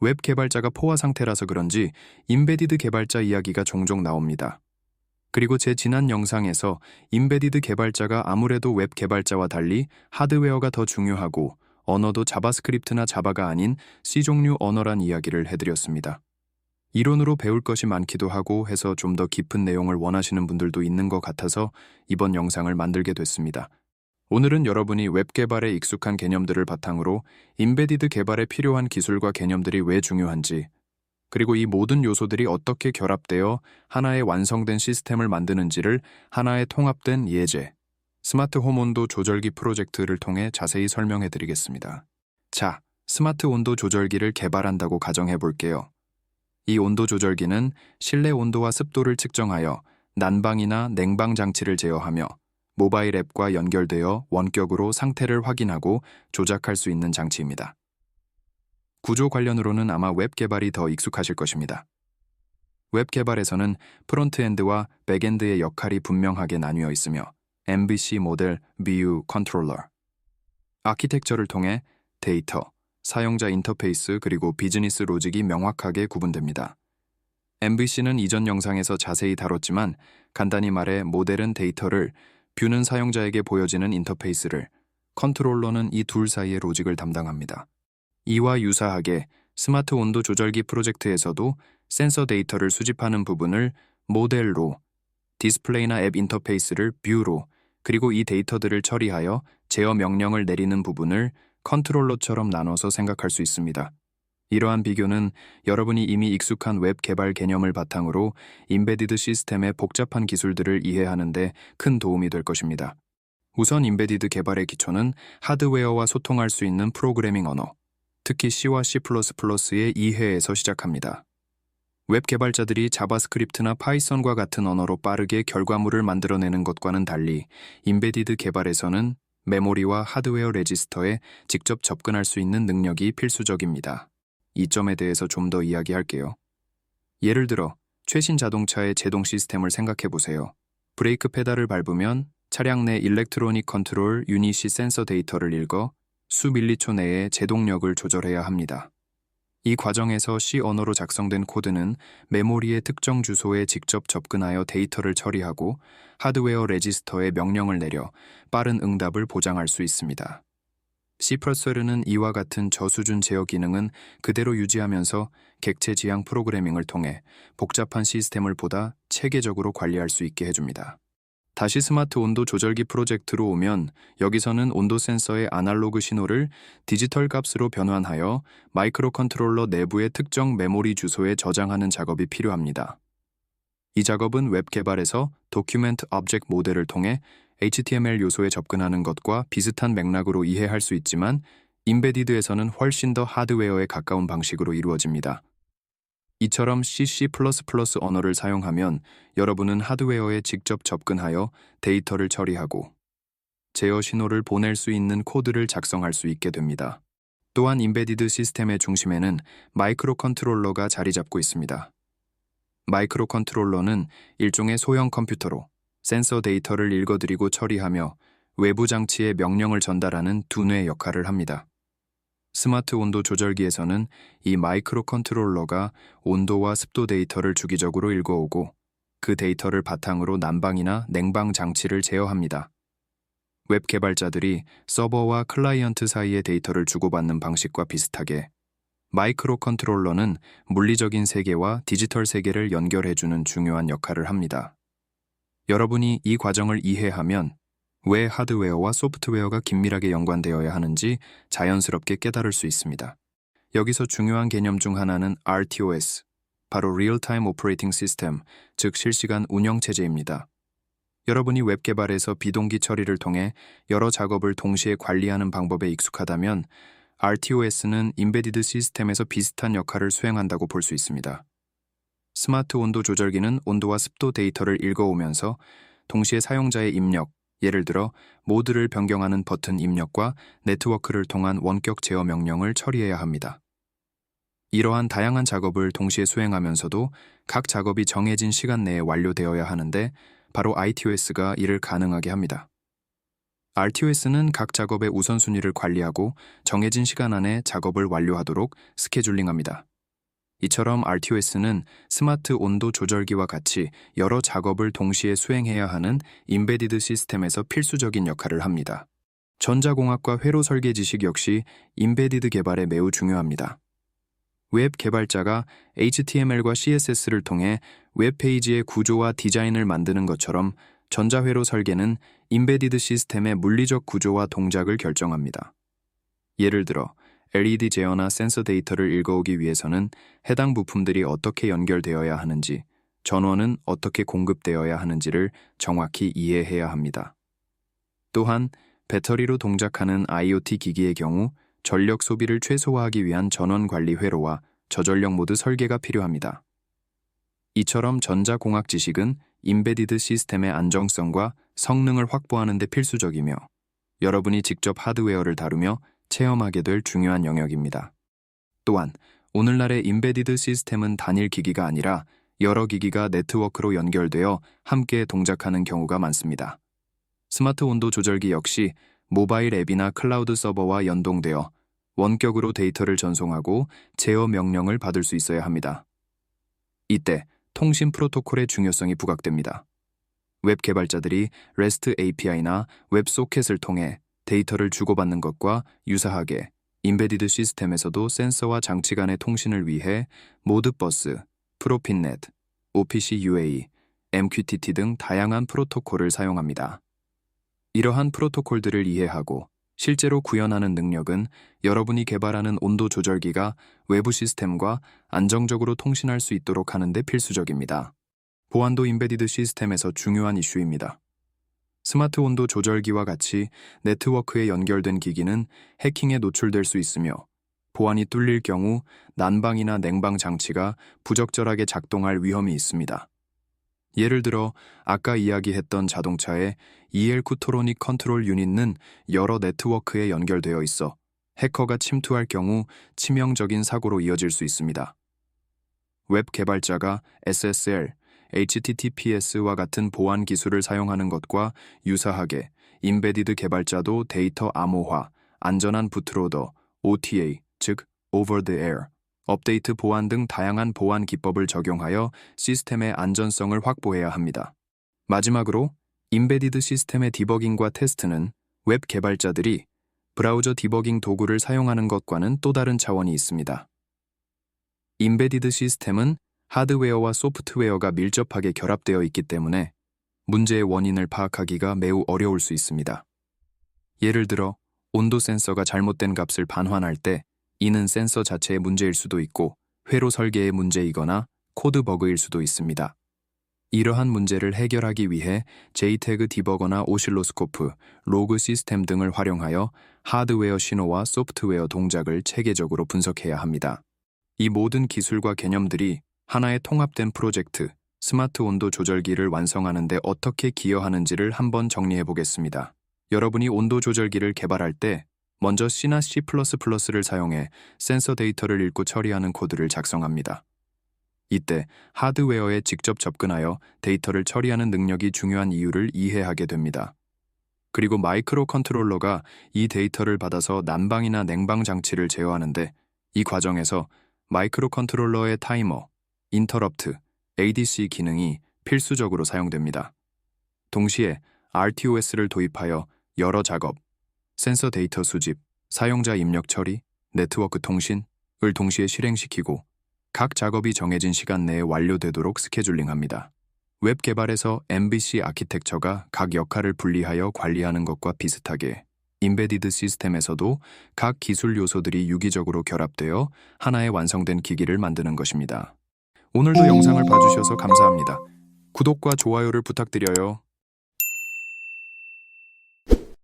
웹 개발자가 포화 상태라서 그런지 임베디드 개발자 이야기가 종종 나옵니다. 그리고 제 지난 영상에서 임베디드 개발자가 아무래도 웹 개발자와 달리 하드웨어가 더 중요하고 언어도 자바스크립트나 자바가 아닌 C 종류 언어란 이야기를 해드렸습니다. 이론으로 배울 것이 많기도 하고 해서 좀 더 깊은 내용을 원하시는 분들도 있는 것 같아서 이번 영상을 만들게 됐습니다. 오늘은 여러분이 웹 개발에 익숙한 개념들을 바탕으로 임베디드 개발에 필요한 기술과 개념들이 왜 중요한지, 그리고 이 모든 요소들이 어떻게 결합되어 하나의 완성된 시스템을 만드는지를 하나의 통합된 예제, 스마트 홈 온도 조절기 프로젝트를 통해 자세히 설명해 드리겠습니다. 자, 스마트 온도 조절기를 개발한다고 가정해 볼게요. 이 온도 조절기는 실내 온도와 습도를 측정하여 난방이나 냉방 장치를 제어하며 모바일 앱과 연결되어 원격으로 상태를 확인하고 조작할 수 있는 장치입니다. 구조 관련으로는 아마 웹 개발이 더 익숙하실 것입니다. 웹 개발에서는 프론트엔드와 백엔드의 역할이 분명하게 나뉘어 있으며 MVC 모델 View 컨트롤러, 아키텍처를 통해 데이터, 사용자 인터페이스 그리고 비즈니스 로직이 명확하게 구분됩니다. MVC는 이전 영상에서 자세히 다뤘지만 간단히 말해 모델은 데이터를, 뷰는 사용자에게 보여지는 인터페이스를, 컨트롤러는 이 둘 사이의 로직을 담당합니다. 이와 유사하게 스마트 온도 조절기 프로젝트에서도 센서 데이터를 수집하는 부분을 모델로, 디스플레이나 앱 인터페이스를 뷰로, 그리고 이 데이터들을 처리하여 제어 명령을 내리는 부분을 컨트롤러처럼 나눠서 생각할 수 있습니다. 이러한 비교는 여러분이 이미 익숙한 웹 개발 개념을 바탕으로 임베디드 시스템의 복잡한 기술들을 이해하는 데 큰 도움이 될 것입니다. 우선 임베디드 개발의 기초는 하드웨어와 소통할 수 있는 프로그래밍 언어, 특히 C와 C++의 이해에서 시작합니다. 웹 개발자들이 자바스크립트나 파이썬과 같은 언어로 빠르게 결과물을 만들어내는 것과는 달리 임베디드 개발에서는 메모리와 하드웨어 레지스터에 직접 접근할 수 있는 능력이 필수적입니다. 이 점에 대해서 좀 더 이야기할게요. 예를 들어 최신 자동차의 제동 시스템을 생각해 보세요. 브레이크 페달을 밟으면 차량 내 일렉트로닉 컨트롤 유닛이 센서 데이터를 읽어 수 밀리초 내에 제동력을 조절해야 합니다. 이 과정에서 C 언어로 작성된 코드는 메모리의 특정 주소에 직접 접근하여 데이터를 처리하고 하드웨어 레지스터에 명령을 내려 빠른 응답을 보장할 수 있습니다. C++는 이와 같은 저수준 제어 기능은 그대로 유지하면서 객체 지향 프로그래밍을 통해 복잡한 시스템을 보다 체계적으로 관리할 수 있게 해줍니다. 다시 스마트 온도 조절기 프로젝트로 오면 여기서는 온도 센서의 아날로그 신호를 디지털 값으로 변환하여 마이크로 컨트롤러 내부의 특정 메모리 주소에 저장하는 작업이 필요합니다. 이 작업은 웹 개발에서 도큐멘트 오브젝트 모델을 통해 HTML 요소에 접근하는 것과 비슷한 맥락으로 이해할 수 있지만 임베디드에서는 훨씬 더 하드웨어에 가까운 방식으로 이루어집니다. 이처럼 C++ 언어를 사용하면 여러분은 하드웨어에 직접 접근하여 데이터를 처리하고 제어 신호를 보낼 수 있는 코드를 작성할 수 있게 됩니다. 또한 임베디드 시스템의 중심에는 마이크로 컨트롤러가 자리 잡고 있습니다. 마이크로 컨트롤러는 일종의 소형 컴퓨터로 센서 데이터를 읽어드리고 처리하며 외부 장치에 명령을 전달하는 두뇌 역할을 합니다. 스마트 온도 조절기에서는 이 마이크로 컨트롤러가 온도와 습도 데이터를 주기적으로 읽어오고 그 데이터를 바탕으로 난방이나 냉방 장치를 제어합니다. 웹 개발자들이 서버와 클라이언트 사이의 데이터를 주고받는 방식과 비슷하게 마이크로 컨트롤러는 물리적인 세계와 디지털 세계를 연결해주는 중요한 역할을 합니다. 여러분이 이 과정을 이해하면 왜 하드웨어와 소프트웨어가 긴밀하게 연관되어야 하는지 자연스럽게 깨달을 수 있습니다. 여기서 중요한 개념 중 하나는 RTOS, 바로 Real Time Operating System, 즉 실시간 운영 체제입니다. 여러분이 웹 개발에서 비동기 처리를 통해 여러 작업을 동시에 관리하는 방법에 익숙하다면 RTOS는 임베디드 시스템에서 비슷한 역할을 수행한다고 볼 수 있습니다. 스마트 온도 조절기는 온도와 습도 데이터를 읽어오면서 동시에 사용자의 입력, 예를 들어 모드를 변경하는 버튼 입력과 네트워크를 통한 원격 제어 명령을 처리해야 합니다. 이러한 다양한 작업을 동시에 수행하면서도 각 작업이 정해진 시간 내에 완료되어야 하는데 바로 ITOS가 이를 가능하게 합니다. RTOS는 각 작업의 우선순위를 관리하고 정해진 시간 안에 작업을 완료하도록 스케줄링합니다. 이처럼 RTOS는 스마트 온도 조절기와 같이 여러 작업을 동시에 수행해야 하는 임베디드 시스템에서 필수적인 역할을 합니다. 전자공학과 회로 설계 지식 역시 임베디드 개발에 매우 중요합니다. 웹 개발자가 HTML과 CSS를 통해 웹페이지의 구조와 디자인을 만드는 것처럼 전자회로 설계는 임베디드 시스템의 물리적 구조와 동작을 결정합니다. 예를 들어 LED 제어나 센서 데이터를 읽어오기 위해서는 해당 부품들이 어떻게 연결되어야 하는지, 전원은 어떻게 공급되어야 하는지를 정확히 이해해야 합니다. 또한 배터리로 동작하는 IoT 기기의 경우 전력 소비를 최소화하기 위한 전원 관리 회로와 저전력 모드 설계가 필요합니다. 이처럼 전자공학 지식은 임베디드 시스템의 안정성과 성능을 확보하는 데 필수적이며 여러분이 직접 하드웨어를 다루며 체험하게 될 중요한 영역입니다. 또한 오늘날의 임베디드 시스템은 단일 기기가 아니라 여러 기기가 네트워크로 연결되어 함께 동작하는 경우가 많습니다. 스마트 온도 조절기 역시 모바일 앱이나 클라우드 서버와 연동되어 원격으로 데이터를 전송하고 제어 명령을 받을 수 있어야 합니다. 이때 통신 프로토콜의 중요성이 부각됩니다. 웹 개발자들이 REST API나 웹소켓을 통해 데이터를 주고받는 것과 유사하게 임베디드 시스템에서도 센서와 장치 간의 통신을 위해 모드버스, 프로핀넷, OPC UA, MQTT 등 다양한 프로토콜을 사용합니다. 이러한 프로토콜들을 이해하고 실제로 구현하는 능력은 여러분이 개발하는 온도 조절기가 외부 시스템과 안정적으로 통신할 수 있도록 하는 데 필수적입니다. 보안도 임베디드 시스템에서 중요한 이슈입니다. 스마트 온도 조절기와 같이 네트워크에 연결된 기기는 해킹에 노출될 수 있으며 보안이 뚫릴 경우 난방이나 냉방 장치가 부적절하게 작동할 위험이 있습니다. 예를 들어 아까 이야기했던 자동차의 EL 쿠토로닉 컨트롤 유닛은 여러 네트워크에 연결되어 있어 해커가 침투할 경우 치명적인 사고로 이어질 수 있습니다. 웹 개발자가 SSL, HTTPS와 같은 보안 기술을 사용하는 것과 유사하게 임베디드 개발자도 데이터 암호화, 안전한 부트로더, OTA, 즉 Over the Air, 업데이트 보안 등 다양한 보안 기법을 적용하여 시스템의 안전성을 확보해야 합니다. 마지막으로 임베디드 시스템의 디버깅과 테스트는 웹 개발자들이 브라우저 디버깅 도구를 사용하는 것과는 또 다른 차원이 있습니다. 임베디드 시스템은 하드웨어와 소프트웨어가 밀접하게 결합되어 있기 때문에 문제의 원인을 파악하기가 매우 어려울 수 있습니다. 예를 들어 온도 센서가 잘못된 값을 반환할 때 이는 센서 자체의 문제일 수도 있고 회로 설계의 문제이거나 코드 버그일 수도 있습니다. 이러한 문제를 해결하기 위해 JTAG 디버거나 오실로스코프, 로그 시스템 등을 활용하여 하드웨어 신호와 소프트웨어 동작을 체계적으로 분석해야 합니다. 이 모든 기술과 개념들이 하나의 통합된 프로젝트, 스마트 온도 조절기를 완성하는 데 어떻게 기여하는지를 한번 정리해 보겠습니다. 여러분이 온도 조절기를 개발할 때 먼저 C나 C++를 사용해 센서 데이터를 읽고 처리하는 코드를 작성합니다. 이때 하드웨어에 직접 접근하여 데이터를 처리하는 능력이 중요한 이유를 이해하게 됩니다. 그리고 마이크로 컨트롤러가 이 데이터를 받아서 난방이나 냉방 장치를 제어하는데 이 과정에서 마이크로 컨트롤러의 타이머, 인터럽트, ADC 기능이 필수적으로 사용됩니다. 동시에 RTOS를 도입하여 여러 작업, 센서 데이터 수집, 사용자 입력 처리, 네트워크 통신을 동시에 실행시키고 각 작업이 정해진 시간 내에 완료되도록 스케줄링합니다. 웹 개발에서 MVC 아키텍처가 각 역할을 분리하여 관리하는 것과 비슷하게 임베디드 시스템에서도 각 기술 요소들이 유기적으로 결합되어 하나의 완성된 기기를 만드는 것입니다. 오늘도 영상을 봐주셔서 감사합니다. 구독과 좋아요를 부탁드려요.